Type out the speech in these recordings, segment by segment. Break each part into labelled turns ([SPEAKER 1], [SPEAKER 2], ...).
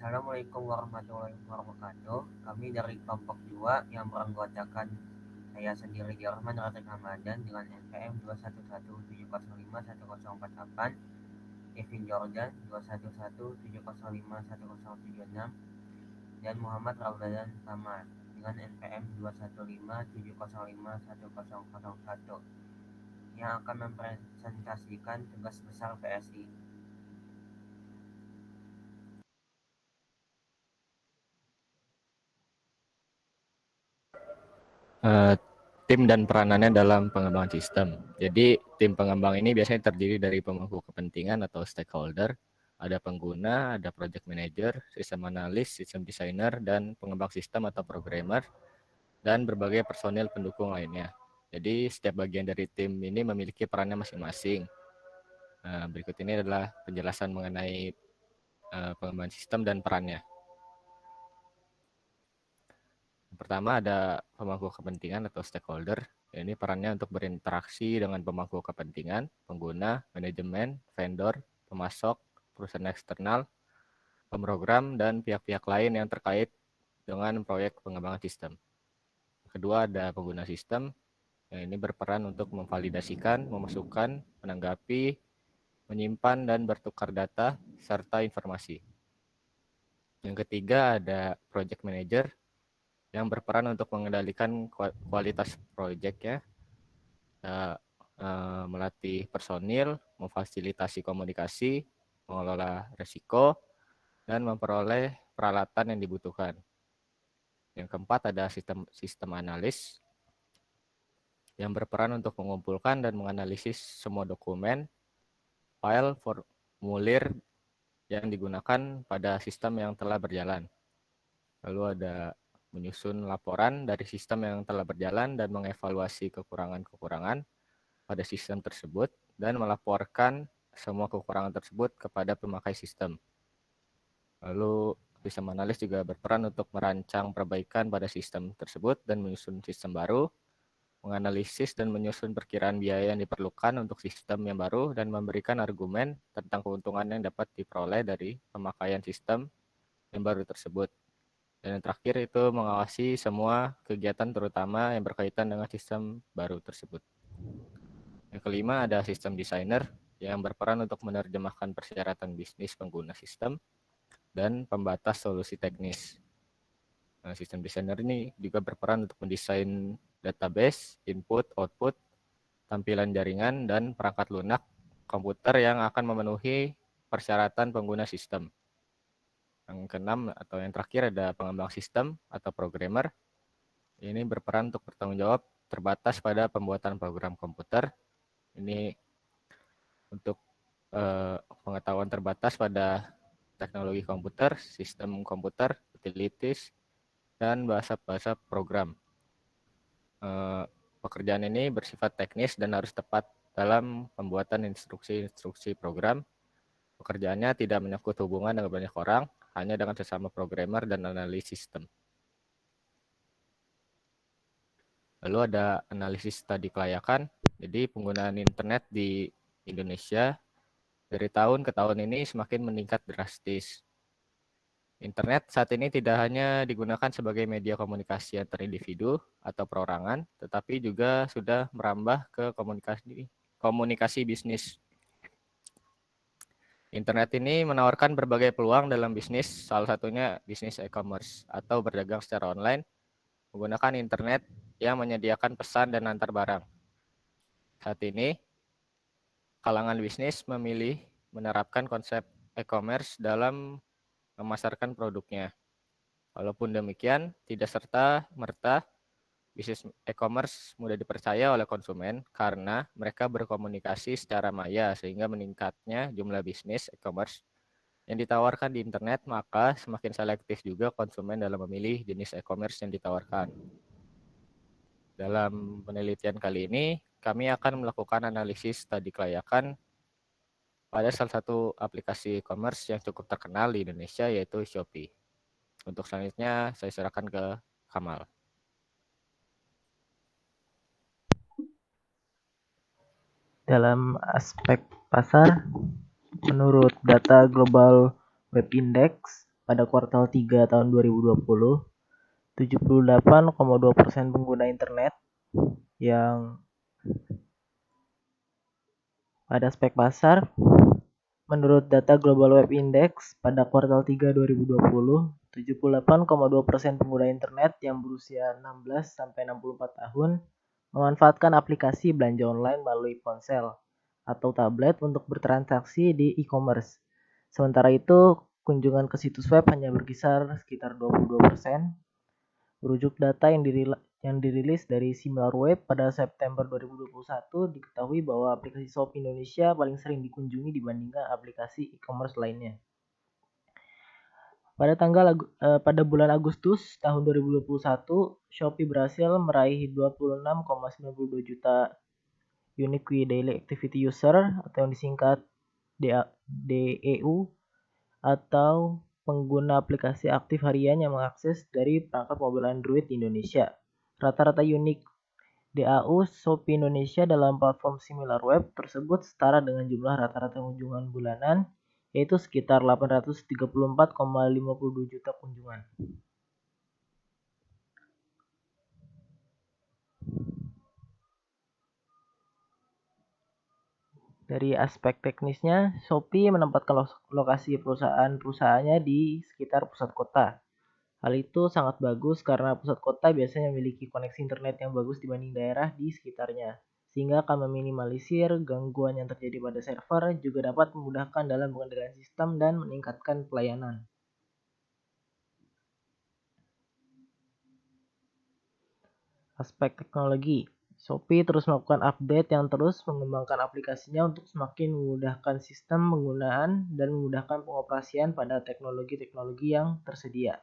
[SPEAKER 1] Assalamualaikum warahmatullahi wabarakatuh. Kami dari kelompok 2 yang beranggotakan saya sendiri Jorman Ratik Hamadan dengan NPM 21170510448, Kevin Jordan 21170510076, dan Muhammad Ramadan Kamal dengan NPM 21570510001 yang akan mempresentasikan tugas besar PSI.
[SPEAKER 2] Tim dan peranannya dalam pengembangan sistem. Jadi tim pengembang ini biasanya terdiri dari pemangku kepentingan atau stakeholder, ada pengguna, ada project manager, sistem analis, sistem designer, dan pengembang sistem atau programmer, dan berbagai personil pendukung lainnya. Jadi setiap bagian dari tim ini memiliki perannya masing-masing. Berikut ini adalah penjelasan mengenai pengembangan sistem dan perannya. Pertama ada pemangku kepentingan atau stakeholder. Ini perannya untuk berinteraksi dengan pemangku kepentingan, pengguna, manajemen, vendor, pemasok, perusahaan eksternal, pemrogram, dan pihak-pihak lain yang terkait dengan proyek pengembangan sistem. Kedua ada pengguna sistem. Ini berperan untuk memvalidasikan, memasukkan, menanggapi, menyimpan, dan bertukar data serta informasi. Yang ketiga ada project manager yang berperan untuk mengendalikan kualitas proyeknya, melatih personil, memfasilitasi komunikasi, mengelola risiko, dan memperoleh peralatan yang dibutuhkan. Yang keempat ada sistem analis yang berperan untuk mengumpulkan dan menganalisis semua dokumen, file, formulir yang digunakan pada sistem yang telah berjalan. Lalu ada menyusun laporan dari sistem yang telah berjalan dan mengevaluasi kekurangan-kekurangan pada sistem tersebut dan melaporkan semua kekurangan tersebut kepada pemakai sistem. Lalu sistem analis juga berperan untuk merancang perbaikan pada sistem tersebut dan menyusun sistem baru, menganalisis dan menyusun perkiraan biaya yang diperlukan untuk sistem yang baru dan memberikan argumen tentang keuntungan yang dapat diperoleh dari pemakaian sistem yang baru tersebut. Dan yang terakhir itu mengawasi semua kegiatan terutama yang berkaitan dengan sistem baru tersebut. Yang kelima ada sistem designer yang berperan untuk menerjemahkan persyaratan bisnis pengguna sistem dan pembatas solusi teknis. Nah, sistem designer ini juga berperan untuk mendesain database, input, output, tampilan jaringan, dan perangkat lunak komputer yang akan memenuhi persyaratan pengguna sistem. Yang keenam atau yang terakhir ada pengembang sistem atau programmer. Ini berperan untuk bertanggung jawab terbatas pada pembuatan program komputer. Ini untuk pengetahuan terbatas pada teknologi komputer, sistem komputer, utilities, dan bahasa-bahasa program. Pekerjaan ini bersifat teknis dan harus tepat dalam pembuatan instruksi-instruksi program. Pekerjaannya tidak menyangkut hubungan dengan banyak orang, hanya dengan sesama programmer dan analis sistem. Lalu ada analisis studi kelayakan. Jadi penggunaan internet di Indonesia dari tahun ke tahun ini semakin meningkat drastis. Internet saat ini tidak hanya digunakan sebagai media komunikasi antar individu atau perorangan, tetapi juga sudah merambah ke komunikasi bisnis. Internet ini menawarkan berbagai peluang dalam bisnis, salah satunya bisnis e-commerce atau berdagang secara online menggunakan internet yang menyediakan pesan dan antar barang. Saat ini, kalangan bisnis memilih menerapkan konsep e-commerce dalam memasarkan produknya. Walaupun demikian, tidak serta-merta bisnis e-commerce mudah dipercaya oleh konsumen karena mereka berkomunikasi secara maya sehingga meningkatnya jumlah bisnis e-commerce yang ditawarkan di internet, maka semakin selektif juga konsumen dalam memilih jenis e-commerce yang ditawarkan. Dalam penelitian kali ini, kami akan melakukan analisis studi kelayakan pada salah satu aplikasi e-commerce yang cukup terkenal di Indonesia, yaitu Shopee. Untuk selanjutnya, saya serahkan ke Kamal.
[SPEAKER 3] Dalam aspek pasar, menurut data Global Web Index, pada kuartal 3 tahun 2020, 78,2% pengguna internet yang pada aspek pasar, menurut data Global Web Index pada kuartal 3 2020, 78,2% pengguna internet yang berusia 16-64 tahun memanfaatkan aplikasi belanja online melalui ponsel atau tablet untuk bertransaksi di e-commerce. Sementara itu, kunjungan ke situs web hanya berkisar sekitar 22%. Merujuk data yang dirilis dari SimilarWeb pada September 2021, diketahui bahwa aplikasi Shopee Indonesia paling sering dikunjungi dibandingkan aplikasi e-commerce lainnya. Pada bulan Agustus tahun 2021, Shopee berhasil meraih 26,92 juta Unique Daily Activity User atau yang disingkat DEU, atau pengguna aplikasi aktif harian yang mengakses dari perangkat mobil Android di Indonesia. Rata-rata unique DAU Shopee Indonesia dalam platform SimilarWeb tersebut setara dengan jumlah rata-rata kunjungan bulanan, yaitu sekitar 834,52 juta kunjungan. Dari aspek teknisnya, Shopee menempatkan lokasi perusahaannya di sekitar pusat kota. Hal itu sangat bagus karena pusat kota biasanya memiliki koneksi internet yang bagus dibanding daerah di sekitarnya, sehingga akan meminimalisir gangguan yang terjadi pada server, juga dapat memudahkan dalam pengendalian sistem dan meningkatkan pelayanan. Aspek teknologi, Shopee terus melakukan update yang terus mengembangkan aplikasinya untuk semakin memudahkan sistem penggunaan dan memudahkan pengoperasian pada teknologi-teknologi yang tersedia.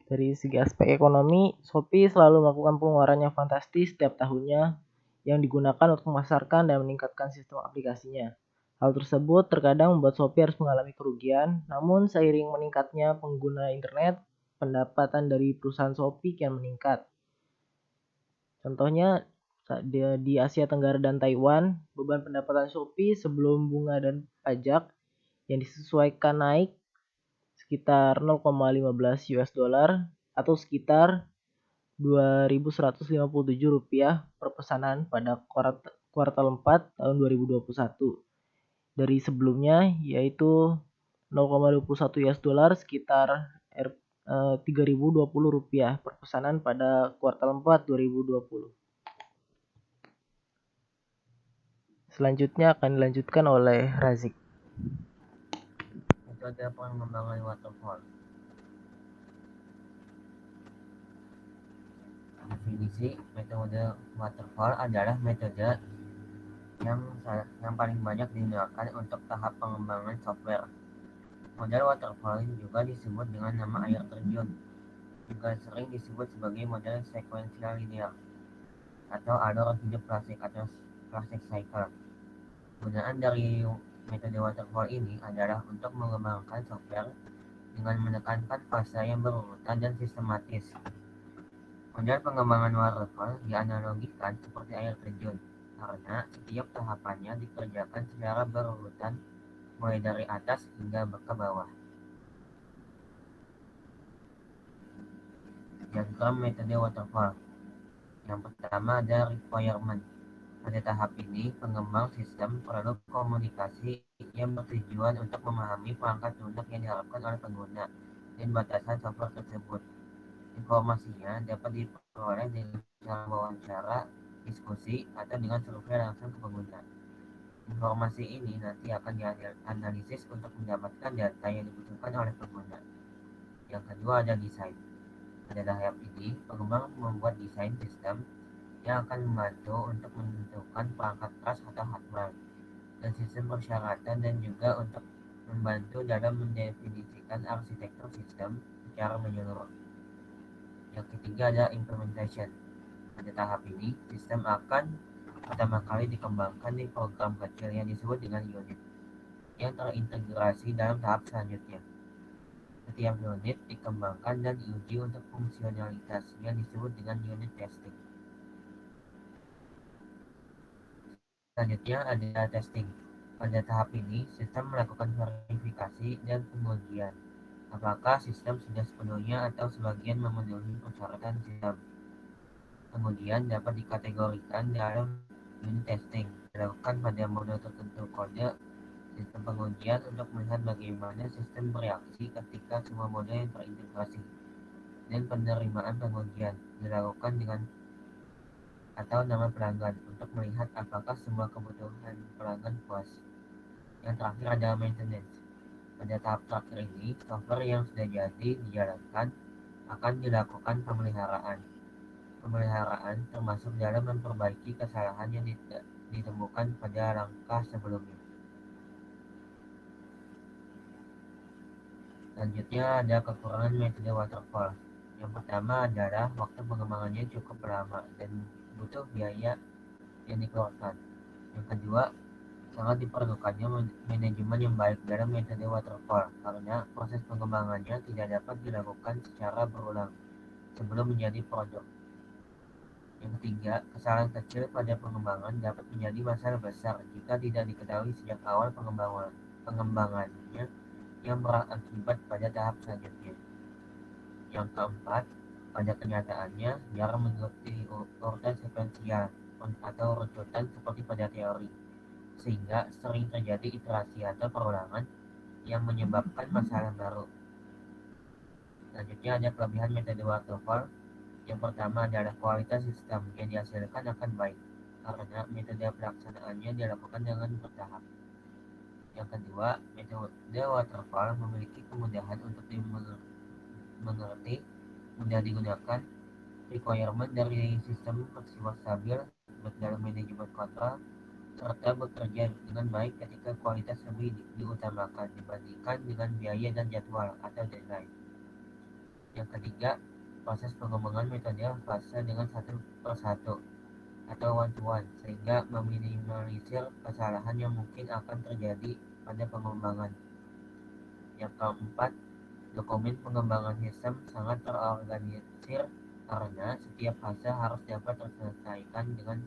[SPEAKER 3] Dari segi aspek ekonomi, Shopee selalu melakukan pengeluaran yang fantastis setiap tahunnya yang digunakan untuk memasarkan dan meningkatkan sistem aplikasinya. Hal tersebut terkadang membuat Shopee harus mengalami kerugian, namun seiring meningkatnya pengguna internet, pendapatan dari perusahaan Shopee kian meningkat. Contohnya, di Asia Tenggara dan Taiwan, beban pendapatan Shopee sebelum bunga dan pajak yang disesuaikan naik sekitar 0,15 US dollar atau sekitar Rp2.157 per pesanan pada kuartal 4 tahun 2021. Dari sebelumnya, yaitu 0,21 US dollar sekitar Rp3.020 per pesanan pada kuartal 4 2020. Selanjutnya akan dilanjutkan oleh Razik.
[SPEAKER 1] Metode pengembangan waterfall. Definisi metode waterfall adalah metode yang paling banyak digunakan untuk tahap pengembangan software. Model waterfall juga disebut dengan nama air terjun, juga sering disebut sebagai model sekuensial linear atau alur hidup klasik atau classic cycle. Gunaan dari metode waterfall ini adalah untuk mengembangkan software dengan menekankan fase yang berurutan dan sistematis. Model pengembangan waterfall dianalogikan seperti air terjun, karena setiap tahapannya dikerjakan secara berurutan mulai dari atas hingga ke bawah. Diagram metode waterfall. Yang pertama ada requirement. Pada tahap ini, pengembang sistem perlu komunikasi yang bertujuan untuk memahami perangkat lunak yang diharapkan oleh pengguna dan batasan software tersebut. Informasinya dapat diperoleh dengan cara wawancara, diskusi, atau dengan survei langsung ke pengguna. Informasi ini nanti akan dianalisis untuk mendapatkan data yang dibutuhkan oleh pengguna. Yang kedua ada desain. Pada tahap ini, pengembang membuat desain sistem yang akan membantu untuk menentukan perangkat keras atau hardware dan sistem persyaratan, dan juga untuk membantu dalam mendefinisikan arsitektur sistem secara menyeluruh. Yang ketiga ada implementation. Pada tahap ini, sistem akan pertama kali dikembangkan di program kecil yang disebut dengan unit yang terintegrasi dalam tahap selanjutnya. Setiap unit dikembangkan dan diuji untuk fungsionalitas yang disebut dengan unit testing. Selanjutnya ada testing. Pada tahap ini, sistem melakukan verifikasi dan pengujian. Apakah sistem sudah sepenuhnya atau sebagian memenuhi persyaratan sistem. Kemudian dapat dikategorikan dalam unit testing, dilakukan pada mode tertentu kode sistem pengujian untuk melihat bagaimana sistem bereaksi ketika semua mode yang terintegrasi. Dan penerimaan pengujian dilakukan dengan atau nama pelanggan untuk melihat apakah semua kebutuhan pelanggan puas. Yang terakhir ada maintenance. Pada tahap terakhir ini, software yang sudah jadi dijalankan akan dilakukan pemeliharaan. Pemeliharaan termasuk dalam memperbaiki kesalahan yang ditemukan pada langkah sebelumnya. Selanjutnya ada kekurangan metode waterfall. Yang pertama adalah waktu pengembangannya cukup lama dan butuh biaya yang dikeluarkan. Yang kedua, sangat diperlukannya manajemen yang baik dalam metode waterfall karena proses pengembangannya tidak dapat dilakukan secara berulang sebelum menjadi produk. Yang ketiga, kesalahan kecil pada pengembangan dapat menjadi masalah besar jika tidak diketahui sejak awal pengembangannya yang berakibat pada tahap selanjutnya. Yang keempat, pada kenyataannya jarang mengikuti urutan sekuensial atau rujukan seperti pada teori, sehingga sering terjadi iterasi atau perulangan yang menyebabkan masalah baru. Selanjutnya ada kelebihan metode waterfall. Yang pertama adalah kualitas sistem yang dihasilkan akan baik karena metode pelaksanaannya dilakukan dengan bertahap. Yang kedua, metode waterfall memiliki kemudahan untuk dimengerti, mudah digunakan, requirement dari sistem bersifat stabil dalam manajemen kontrol, serta bekerja dengan baik ketika kualitas lebih diutamakan dibandingkan dengan biaya dan jadwal atau deadline. Yang ketiga, proses pengembangan metode fase dengan satu persatu atau one-to-one sehingga meminimalisir kesalahan yang mungkin akan terjadi pada pengembangan. Yang keempat, dokumen pengembangan sistem sangat terorganisir karena setiap fase harus dapat terselesaikan dengan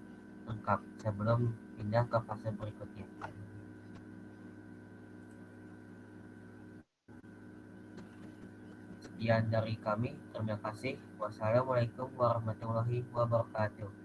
[SPEAKER 1] lengkap sebelum pindah ke fase berikutnya. Sekian dari kami, terima kasih. Wassalamualaikum warahmatullahi wabarakatuh.